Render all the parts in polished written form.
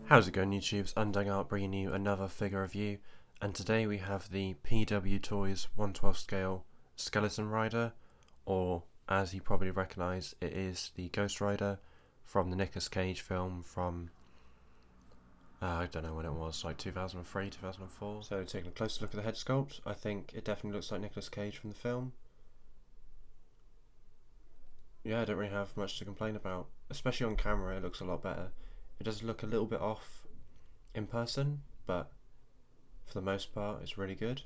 How's it going, YouTube's Undying Art, bringing you another figure review, and today we have the PW Toys 1/12 scale Skeleton Rider, or as you probably recognise, it is the Ghost Rider from the Nicolas Cage film from, I don't know when it was, like 2003, 2004. So taking a closer look at the head sculpt, I think it definitely looks like Nicolas Cage from the film. Yeah, I don't really have much to complain about, especially on camera it looks a lot better. It does look a little bit off in person, but for the most part it's really good.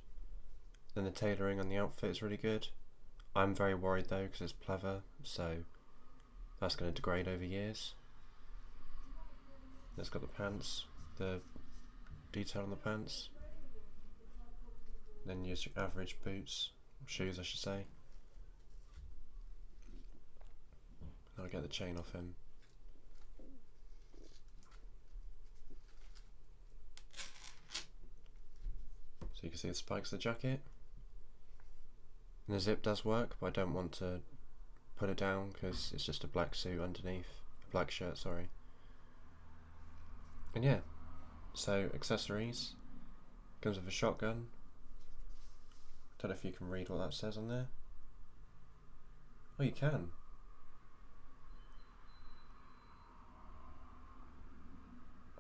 Then the tailoring on the outfit is really good. I'm very worried though because it's pleather, so that's going to degrade over years. It's got the pants, the detail on the pants. Then use your average boots, or shoes I should say. I'll get the chain off him. So you can see the spikes of the jacket. And the zip does work, but I don't want to put it down because it's just a black suit underneath, a black shirt, sorry. And yeah, so accessories, comes with a shotgun. Don't know if you can read what that says on there. Oh, you can.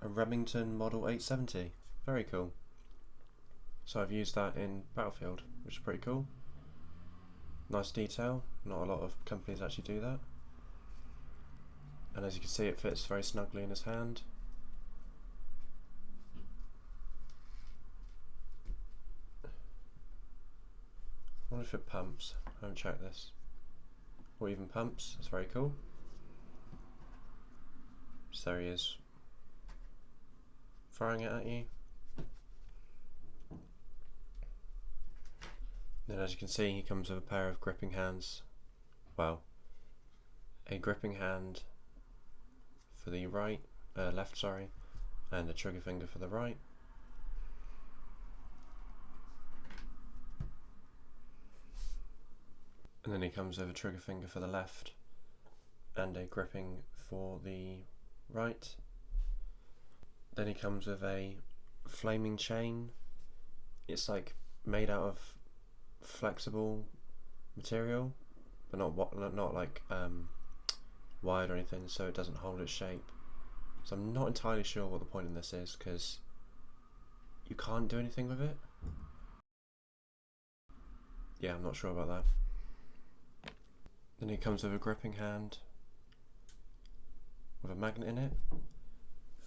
A Remington Model 870, very cool. So I've used that in Battlefield, which is pretty cool. Nice detail, not a lot of companies actually do that. And as you can see, it fits very snugly in his hand. I wonder if it pumps. I haven't checked this. Or even pumps, that's very cool. So there he is, firing it at you. Then as you can see, he comes with a pair of gripping hands. Well, a gripping hand for the left, sorry, and a trigger finger for the right. And then he comes with a trigger finger for the left and a gripping for the right. Then he comes with a flaming chain. It's like made out of flexible material, but not like wired or anything, so it doesn't hold its shape. So I'm not entirely sure what the point in this is, because you can't do anything with it. Yeah, I'm not sure about that. Then it comes with a gripping hand with a magnet in it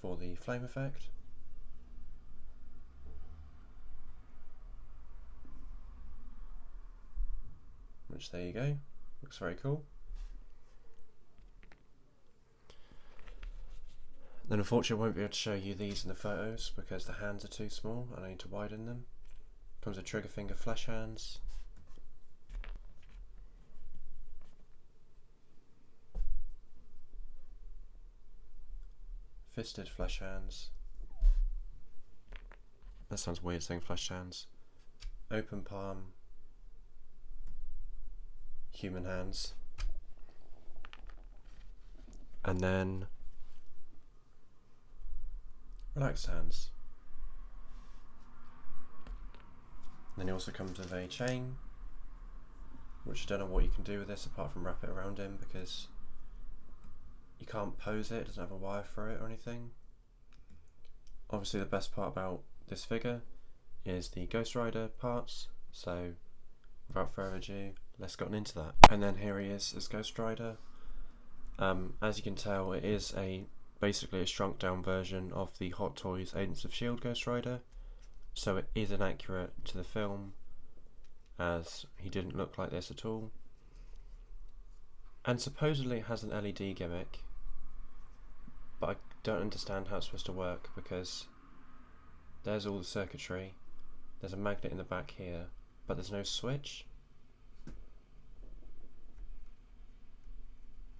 for the flame effect. Which, there you go, looks very cool. Then unfortunately I won't be able to show you these in the photos because the hands are too small and I need to widen them. Comes with trigger finger flesh hands. Fisted flesh hands. That sounds weird saying flesh hands. Open palm. Human hands. And then relaxed hands. And then he also comes with a chain, which I don't know what you can do with this apart from wrap it around him, because you can't pose it, it doesn't have a wire for it or anything. Obviously the best part about this figure is the Ghost Rider parts, so without further ado, let's get on into that. And then here he is as Ghost Rider. As you can tell, it is basically a shrunk down version of the Hot Toys Agents of S.H.I.E.L.D. Ghost Rider, so it is inaccurate to the film, as he didn't look like this at all. And supposedly it has an LED gimmick, but I don't understand how it's supposed to work, because there's all the circuitry, there's a magnet in the back here, but there's no switch.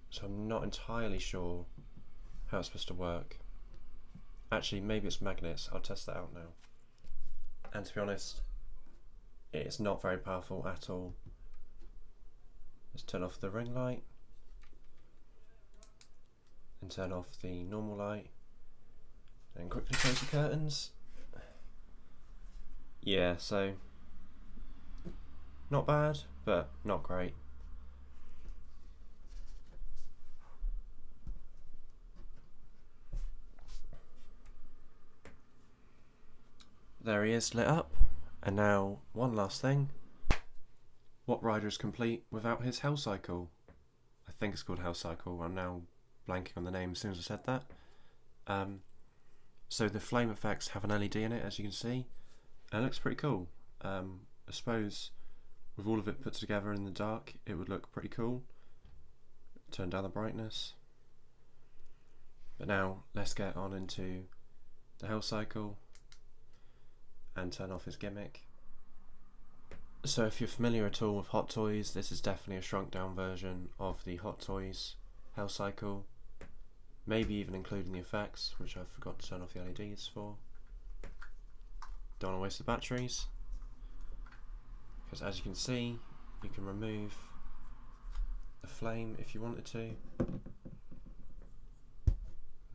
So I'm not entirely sure how it's supposed to work. Actually, maybe it's magnets, I'll test that out now. And to be honest, it's not very powerful at all. Let's turn off the ring light and turn off the normal light. And quickly close the curtains. Yeah, so not bad, but not great. There he is, lit up. And now, one last thing. What rider is complete without his Hell Cycle? I think it's called Hell Cycle. I'm now blanking on the name as soon as I said that. So the flame effects have an LED in it, as you can see, and it looks pretty cool. I suppose with all of it put together in the dark, it would look pretty cool. Turn down the brightness. But now let's get on into the Hell Cycle and turn off his gimmick. So if you're familiar at all with Hot Toys, this is definitely a shrunk down version of the Hot Toys Hell Cycle. Maybe even including the effects, which I forgot to turn off the LEDs for. Don't want to waste the batteries, because as you can see, you can remove the flame if you wanted to.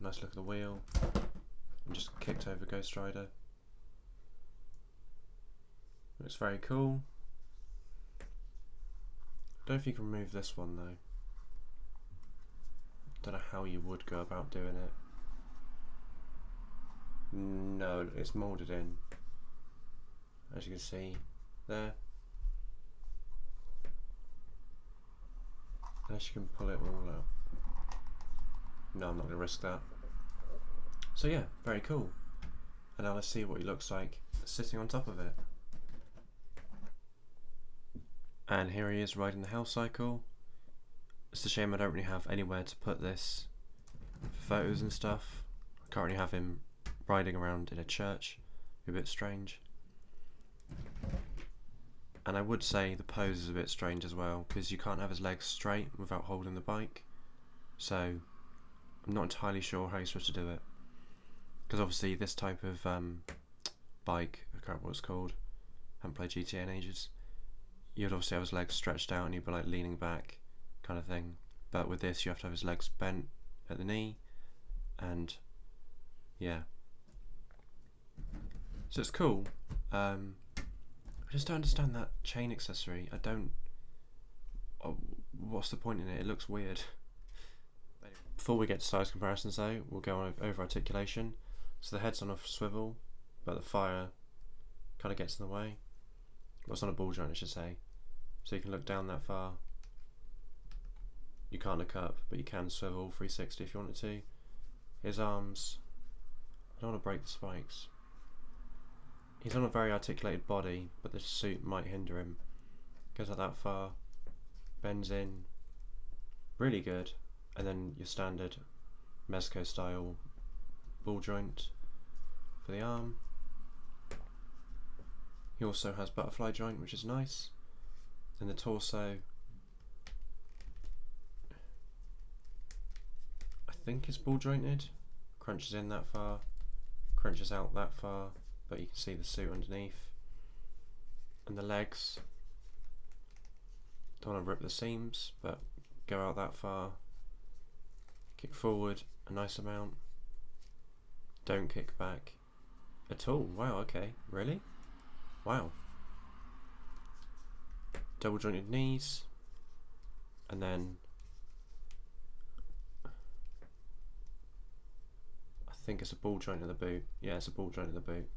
Nice look at the wheel, and just kicked over Ghost Rider. Looks very cool. Don't know if you can remove this one though. Don't know how you would go about doing it. No, it's moulded in, as you can see there. Unless you can pull it all out. No, I'm not going to risk that. So yeah, very cool. And now let's see what he looks like sitting on top of it. And here he is riding the Hell Cycle. It's a shame I don't really have anywhere to put this for photos and stuff. I can't really have him riding around in a church. It'd be a bit strange. And I would say the pose is a bit strange as well, because you can't have his legs straight without holding the bike. So I'm not entirely sure how you're supposed to do it. Because obviously this type of bike, I can't remember what it's called, I haven't played GTA in ages, you'd obviously have his legs stretched out and you'd be like leaning back kind of thing. But with this you have to have his legs bent at the knee, and yeah. So it's cool. I just don't understand that chain accessory. I don't... what's the point in it? It looks weird. Before we get to size comparisons though, we'll go over articulation. So the head's on a swivel, but the fire kind of gets in the way. Well, it's on a ball joint I should say. So you can look down that far. You can't look up, but you can swivel 360 if you wanted to. His arms, I don't want to break the spikes. He's on a very articulated body, but the suit might hinder him. Goes out that far, bends in, really good, and then your standard Mezco style ball joint for the arm. He also has butterfly joint, which is nice. And the torso, I think is ball jointed. Crunches in that far, crunches out that far, but you can see the suit underneath. And the legs, don't want to rip the seams, but go out that far. Kick forward a nice amount. Don't kick back at all. Wow, okay, really? Wow. Double jointed knees, and then I think it's a ball joint in the boot. Yeah, it's a ball joint in the boot.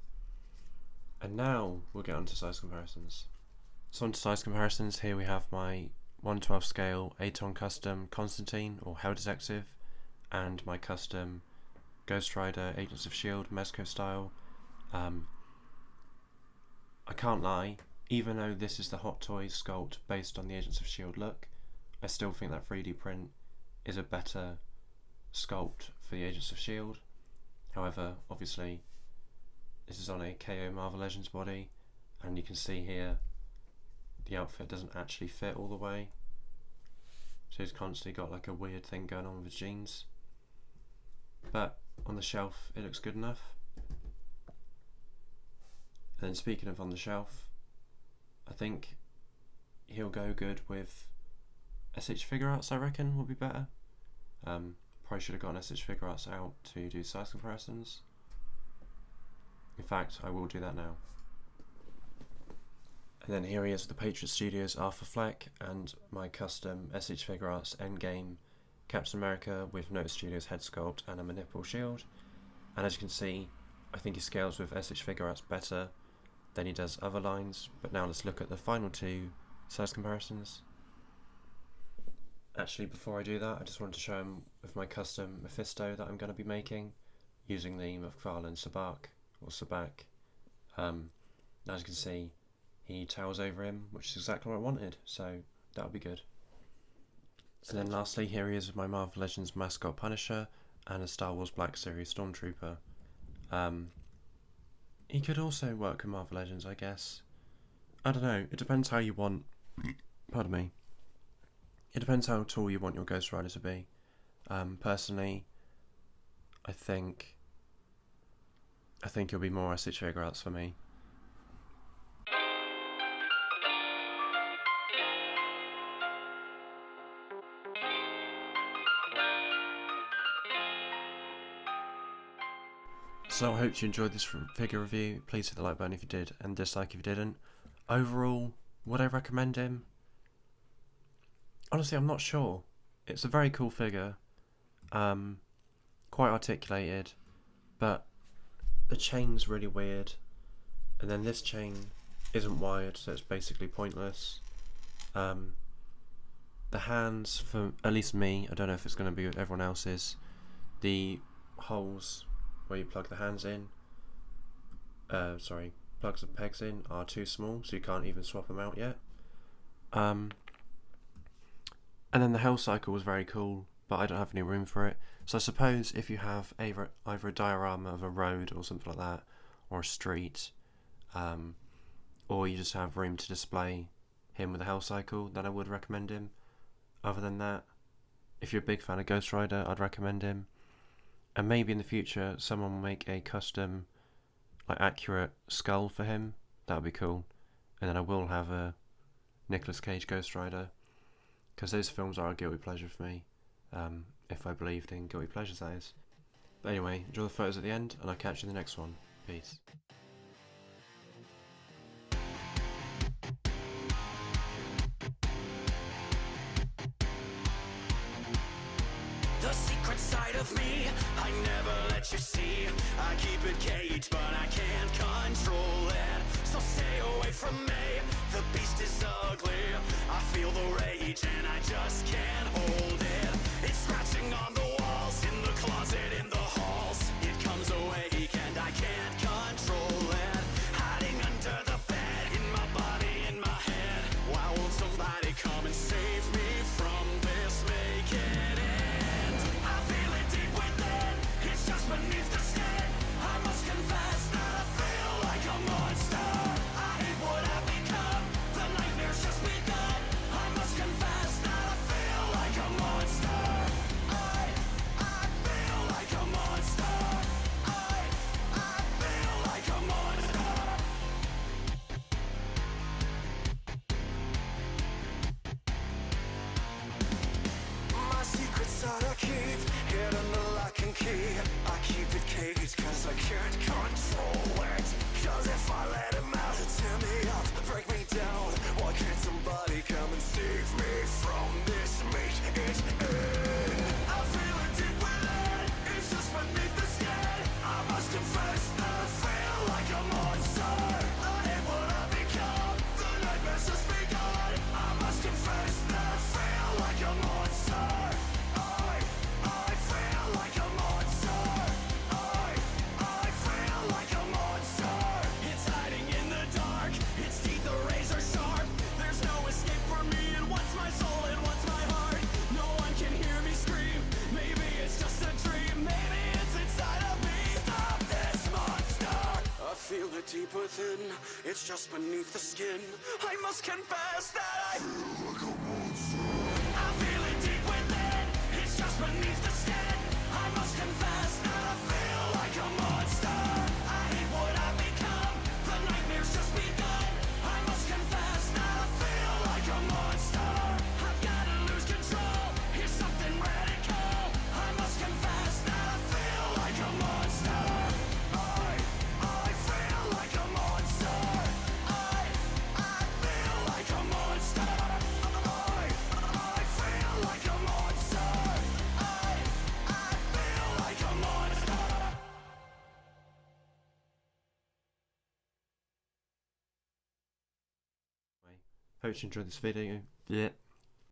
And now we'll get on to size comparisons. So on to size comparisons, here we have my 1/12 scale Aton custom Constantine or Hell Detective, and my custom Ghost Rider Agents of S.H.I.E.L.D. Mezco style. I can't lie, even though this is the Hot Toys sculpt based on the Agents of S.H.I.E.L.D. look, I still think that 3D print is a better sculpt for the Agents of S.H.I.E.L.D. However, obviously, this is on a KO Marvel Legends body, and you can see here the outfit doesn't actually fit all the way. So he's constantly got like a weird thing going on with his jeans. But on the shelf, it looks good enough. And then speaking of on the shelf, I think he'll go good with SH Figure Arts, I reckon, will be better. Probably should have gotten SH Figure Arts out to do size comparisons. In fact, I will do that now. And then here he is with the Patriot Studios Arthur Fleck and my custom SH Figure Arts Endgame Captain America with Note Studios head sculpt and a manipple shield. And as you can see, I think he scales with SH Figure Arts better than he does other lines. But now let's look at the final two size comparisons. Actually, before I do that, I just wanted to show him with my custom Mephisto that I'm going to be making using the McFarlane Sabak or Sabak. As you can see, he towers over him, which is exactly what I wanted, so that'll be good. And then lastly, here he is with my Marvel Legends mascot Punisher and a Star Wars Black Series Stormtrooper. He could also work with Marvel Legends, I guess. I don't know, it depends how you want, pardon me, it depends how tall you want your Ghost Rider to be. Personally, I think it'll be more SH Figure Arts for me. So I hope you enjoyed this figure review. Please hit the like button if you did and dislike if you didn't. Overall, would I recommend him? Honestly, I'm not sure. It's a very cool figure, quite articulated, but the chain's really weird, and then this chain isn't wired, so it's basically pointless. The hands, for at least me, I don't know if it's going to be with everyone else's, the holes where you plug the hands in, plugs and pegs in are too small, so you can't even swap them out yet. And then the Hell Cycle was very cool, but I don't have any room for it. So I suppose if you have either a diorama of a road or something like that, or a street, or you just have room to display him with a Hell Cycle, then I would recommend him. Other than that, if you're a big fan of Ghost Rider, I'd recommend him. And maybe in the future someone will make a custom, like, accurate skull for him. That would be cool. And then I will have a Nicolas Cage Ghost Rider, because those films are a guilty pleasure for me, if I believed in guilty pleasures, that is. But anyway, enjoy the photos at the end, and I'll catch you in the next one. Peace. The secret side of me, I never let you see. I keep it caged, but I can't control it. So stay away from me, the beast is ugly. I feel the rage and I just can't hold it. It's scratching on the walls, in the closet, in the halls. It comes awake and I can't control it. Hiding under the bed, in my body, in my head. Why won't somebody come and save me from this? Make it end. I feel it deep within, it's just beneath the skin. I must confess that I feel like a monster. I hate what I've become, the nightmare's just begun. I must confess that I feel like a monster. I feel like a monster. I feel like a monster. My secret side I keep hidden the lock and key. I keep it caged cause I can't control it. Cause if I let him out, tear me up, break me down. Why can't somebody come and save me from this? Make it end. I feel it deep within, it's just beneath the skin. I must confess that I feel like a monster. I hate what I've become, the nightmare's just begun. I must confess that I feel like a monster. I feel like a monster. I feel like a monster. It's hiding in the dark, its teeth are razor sharp. There's no escape for me, it wants my soul, it wants my heart. No one can hear me scream, maybe it's just a dream. Maybe it's inside of me. Stop this monster. I feel it deep within, it's just beneath the skin. I must confess that I feel like a monster. I feel it deep within, it's just beneath the skin. I must confess that I feel like a monster. I hate what I've become, the nightmare's just begun. I must confess that I feel like a monster. I've gotta lose control, here's something radical. I must confess that I feel like a monster. I feel Hope you enjoyed this video. Yeah.